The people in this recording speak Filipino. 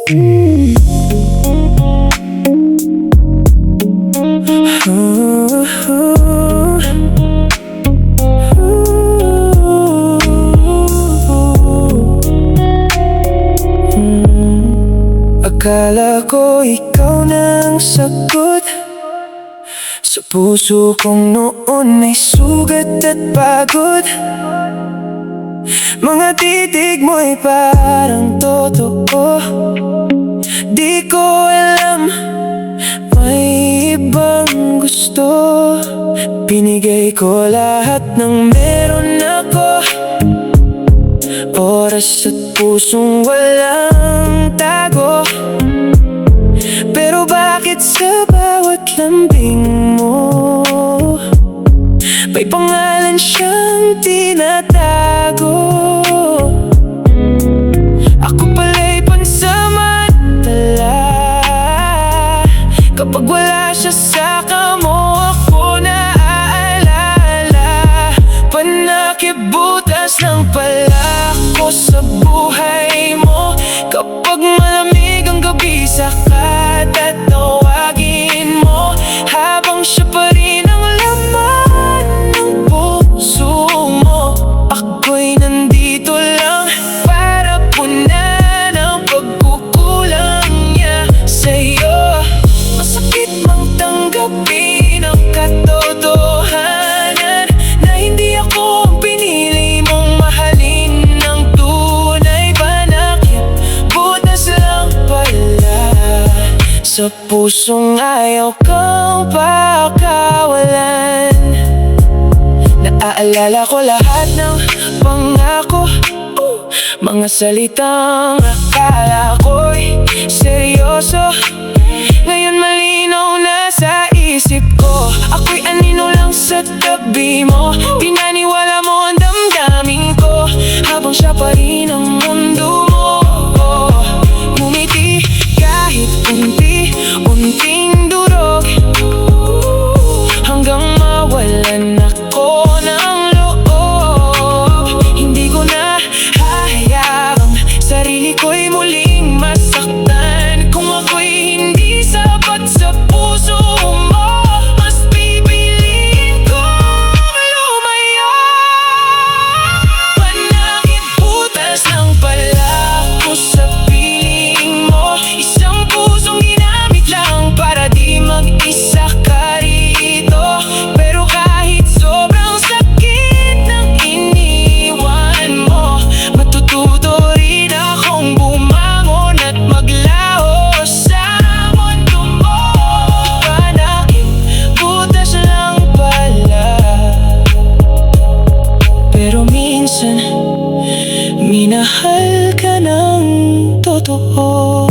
Akala ko ikaw nang sagot sa puso kong noon ay sugat at pagod. Mga titig mo'y parang totoo. Di ko alam, may ibang gusto. Binigay ko lahat ng meron ako, oras at pusong walang tago. Pero bakit sa bawat lambing mo may pangalan siyang tinatago? Ako pala'y pansamantala. Kapag wala siya sa kamo, ako naaalala. Panakibutas ng pala ko sa buhay mo. Kapag malamig ang gabi, saka tatawagin mo. Habang siya pa rin ang laman ng puso mo, ako'y nandito lang para punan ang pagkukulang niya sa'yo. Masakit mang tanggapin ang katotohanan na hindi ako ang pinili mong mahalin ng tunay. Panakibutas lang pala sa pusong ayaw kang pakawalan. Naaalala ko lahat ng pangako, mga salitang akala ko'y seryoso. Ngayon malinaw na sa isip ko, ako'y anino lang sa tabi mo. Pinaniwala mo ang damdamin ko, habang siya pa rin ang mundo mo. Ngumiti kahit unti-unting durog, hanggang mawalan ako ng loob. Hindi ko na hahayaan sarili ko'y muling masaktan. Kung ako'y hindi sapat sa puso mo, mas pipiliin kong lumayo. Panakibutas ng pala ko sa piling mo. Isang pusong ginamit lang para di mag-isa ka rito. Pero kahit sobrang sakit ng iniwan mo, matututo rin akong bumangon at maglaho sa mundo mo. Panakibutas lang pala, pero minsan minahal ka ng totoo.